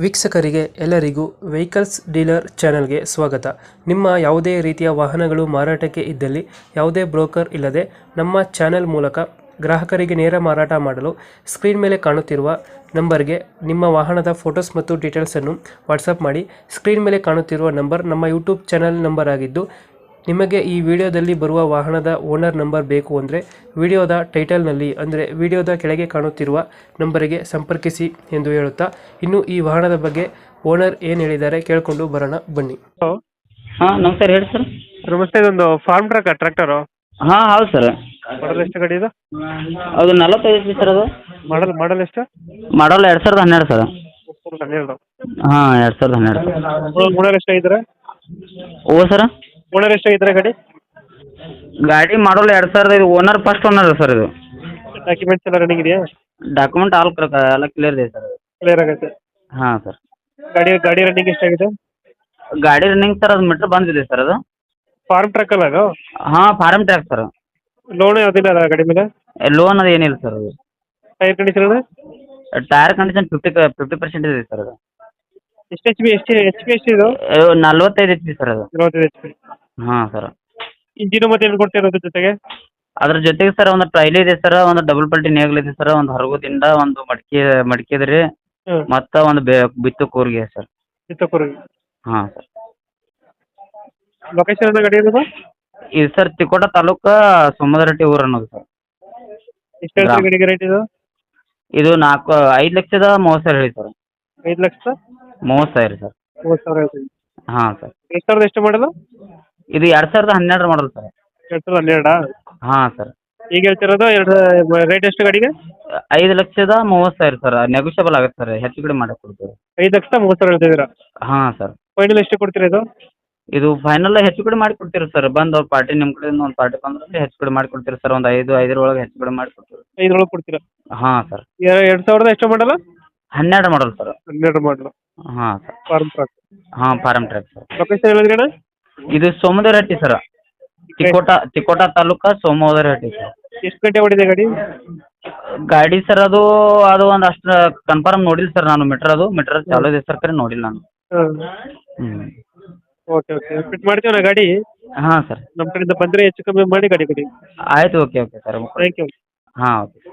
ವೀಕ್ಷಕರಿಗೆ ಎಲ್ಲರಿಗೂ vehicles dealer ಚಾನೆಲ್ಗೆ ಸ್ವಾಗತ. ನಿಮ್ಮ ಯಾವುದೇ ರೀತಿಯ ವಾಹನಗಳು ಮಾರಾಟಕ್ಕೆ ಇದ್ದಲ್ಲಿ ಯಾವುದೇ ಬ್ರೋಕರ್ ಇಲ್ಲದೆ ನಮ್ಮ ಚಾನೆಲ್ ಮೂಲಕ ಗ್ರಾಹಕರಿಗೆ ನೇರ ಮಾರಾಟ ಮಾಡಲು ಸ್ಕ್ರೀನ್ ಮೇಲೆ ಕಾಣುತ್ತಿರುವ ನಂಬರ್ಗೆ ನಿಮ್ಮ ವಾಹನದ ಫೋಟೋಸ್ ಮತ್ತು ಡೀಟೇಲ್ಸನ್ನು ವಾಟ್ಸಪ್ ಮಾಡಿ. ಸ್ಕ್ರೀನ್ ಮೇಲೆ ಕಾಣುತ್ತಿರುವ ನಂಬರ್ ನಮ್ಮ ಯೂಟ್ಯೂಬ್ ಚಾನೆಲ್ ನಂಬರ್ ಆಗಿದ್ದು, ನಿಮಗೆ ಈ ವಿಡಿಯೋದಲ್ಲಿ ಬರುವ ವಾಹನದ ಓನರ್ ನಂಬರ್ ಬೇಕು ಅಂದರೆ ವಿಡಿಯೋದ ಟೈಟಲ್ನಲ್ಲಿ ಅಂದರೆ ವಿಡಿಯೋದ ಕೆಳಗೆ ಕಾಣುತ್ತಿರುವ ನಂಬರಿಗೆ ಸಂಪರ್ಕಿಸಿ ಎಂದು ಹೇಳುತ್ತಾ, ಇನ್ನು ಈ ವಾಹನದ ಬಗ್ಗೆ ಓನರ್ ಏನು ಹೇಳಿದ್ದಾರೆ ಕೇಳಿಕೊಂಡು ಬರೋಣ ಬನ್ನಿ. ಹಾಂ ನಮಸ್ಕಾರ ಹೇಳಿ ಸರ್. ನಮಸ್ತೆ, ಇದೊಂದು ಫಾರ್ಮ್ ಟ್ರಕ್ ಟ್ರ್ಯಾಕ್ಟರು ಹಾಂ ಹೌದು ಸರ್. ಮಾಡಲ್ ಎಷ್ಟು ಗಾಡಿ ಇದು? ಅದು 45 ಐತಿ ಸರ್. ಅದು ಮಾಡಲ್ ಎಷ್ಟು? ಮಾಡಲ್ 2012 ಸರ್. 12. ಹಾಂ 2012. ಓನರ್ ಎಷ್ಟಾಗಿದ್ದಾರೆ? ಓ ಸರ್, ಓನರ್ ಎಷ್ಟಾಗಿದ್ದಾರೆ ಗಾಡಿ? ಗಾಡಿ ಮಾಡಲ್ 2005. Owner first owner sir. ಇದು ಡಾಕ್ಯುಮೆಂಟ್ಸ್ ಎಲ್ಲ ರನ್ನಿಂಗ್ ಇದೆಯಾ? ಡಾಕ್ಯುಮೆಂಟ್ ಎಲ್ಲ ಕ್ಲಿಯರ್ ಇದೆ ಸರ್. ಕ್ಲಿಯರ್ ಆಗುತ್ತೆ. ಹಾಂ ಸರ್. ಗಾಡಿ ರನ್ನಿಂಗ್ ಎಷ್ಟಾಗಿದೆ? ಗಾಡಿ ರನ್ನಿಂಗ್ ಸರ್ ಅದು ಮೀಟ್ರ್ ಬಂದಿದೆ ಸರ್. ಅದು ಫಾರ್ಮ್ ಟ್ರಕ್ ಅಲ್ಲ ಅದು? ಹಾಂ ಫಾರಮ್ ಟ್ರ್ಯಾಕ್ ಸರ್. ಲೋನ್ ಯಾವುದಿಲ್ಲ ಅಲ್ಲ ಗಾಡಿ ಮೇಲೆ? ಲೋನ್ ಅದು ಏನಿಲ್ಲ ಸರ್. ಅದು ಟೈರ್ ಕಂಡೀಷನ್? ಟೈರ್ ಕಂಡೀಷನ್ 50% ಇದೆ ಸರ್. ಅದು ಎಷ್ಟು ಎಚ್ ಪಿ ಇದು? 45 ಐತಿ ಸರ್. ಅದು 25 ಎಚ್ ಪಿ. ಹಾಂ ಸರ್. ಇಂಜಿನು ಮತ್ತೆ ಏನು ಕೊಡ್ತಿರೋದ್ರ ಜೊತೆಗೆ? ಅದ್ರ ಜೊತೆಗೆ ಸರ್ ಒಂದು ಟ್ರೈಲಿ ಇದೆ ಸರ್, ಒಂದು ಡಬಲ್ ಪಲ್ಟಿ ನೇಗ್ಲ್ ಇದೆ ಸರ್, ಒಂದು ಹರಗೋದಿಂದ ಒಂದು ಮಡಿಕೆ ಇದೆ ರೀ, ಹ್ಞೂ. ಮತ್ತು ಒಂದು ಬಿತ್ತು ಕೂರ್ಗೆ ಸರ್. ಚಿತ್ತಪುರ. ಹಾಂ ಸರ್. ಲೊಕೇಶನ್ ಗಾಡಿ ಇರೋದು? ಇದು ಸರ್ ತಿಕೋಟ ತಾಲೂಕು ಸೋಮದರಟ್ಟಿ ಊರು ಅನ್ನೋದು ಸರ್. ಎಷ್ಟು ಹೇಳ್ತೀರಿ ಗಾಡಿಗೆ ರೇಟ್ ಇದು? ಇದು 5,30,30,000 ಹೇಳಿ ಸರ್. 5,30,30,000 ಸರ್. 30,000 ಹೇಳ್ತೀವಿ. ಹಾಂ ಸರ್. 2000 ಎಷ್ಟು ಮಾಡಲು? ಇದು 2012 ಮಾಡಲ್ ಸರ್. 2012? ಹಾಂ ಸರ್. ಈಗ ಹೇಳ್ತಿರೋದು ರೇಟ್ ಎಷ್ಟು ಗಾಡಿಗೆ? 5,30,30,000 ಸರ್. ನೆಗೋಷಿಯಬಲ್ ಆಗುತ್ತೆ ಸರ್, ಹೆಚ್ಚು ಕಡಿಮೆ ಮಾಡಕ್ಕೆ ಕೊಡ್ತೀವಿ. 5,30,30,000 ಹೇಳ್ತಿದ್ದೀರಾ? ಹಾಂ ಸರ್. ಫೈನಲ್ ಎಷ್ಟು ಕೊಡ್ತೀರಾ ಇದು? ಇದು ಫೈನಲ್ ಹೆಚ್ಚು ಕಡಿಮೆ ಮಾಡಿ ಕೊಡ್ತೀರಿ ಸರ್. ಬಂದು ಅವ್ರ ಪಾರ್ಟಿ ನಿಮ್ಮ ಕಡೆಯಿಂದ ಒಂದು ಪಾರ್ಟಿ ಬಂದ್ರೆ ಹೆಚ್ಚು ಕಡಿಮೆ ಮಾಡಿ ಕೊಡ್ತೀರಿ ಸರ್. ಒಂದು 5 ಒಳಗೆ ಹೆಚ್ಚು ಕಡಿಮೆ ಮಾಡಿ ಕೊಡ್ತೀವಿ. 5 ಕೊಡ್ತೀರಾ? ಹಾಂ ಸರ್. 2000 ಎಷ್ಟು ಮಾಡಲ್ಲ? 12 ಮಾಡಲ್ ಸರ್. 12 ಮಾಡಲು. ಹಾಂ ಸರ್. Farm truck. ಹಾಂ ಫಾರಮ್ ಟ್ರ್ಯಾಕ್ ಸರ್. ಲೊಕೇಶನ್ ಹೇಳಿದ್ರಿ ಅಣ್ಣ? ಇದು ಸೋಮದರಟ್ಟಿ ಸರ್. ತಿಕೋಟ ತಾಲೂಕು ಸೋಮದರಟ್ಟಿ ಸರ್. ಎಷ್ಟು ಗಂಟೆ ಓಡಿದೆ ಗಾಡಿ? ಗಾಡಿ ಸರ್ ಅದು ಒಂದು ಅಷ್ಟು ಕನ್ಫರ್ಮ್ ನೋಡಿಲ್ಲ ಸರ್. ನಾನು ಮೀಟ್ರ್ ಚಾಲೂ ಇದೆ ಸರ್, ಕರೆ ನೋಡಿಲ್ಲ ನಾನು. ಹಾಂ. ಹ್ಞೂ. ಓಕೆ ಫಿಟ್ ಮಾಡ್ತೀವಿ ನಾ ಗಾಡಿ. ಹಾಂ ಸರ್. ನಮ್ಮ ಕಡೆಯಿಂದ ಬಂದರೆ ಹೆಚ್ಚು ಕಮ್ಮಿ ಮಾಡಿ ಗಾಡಿ ಕೊಡಿ. ಆಯಿತು. Okay sir. Thank you. ಹಾಂ ಓಕೆ.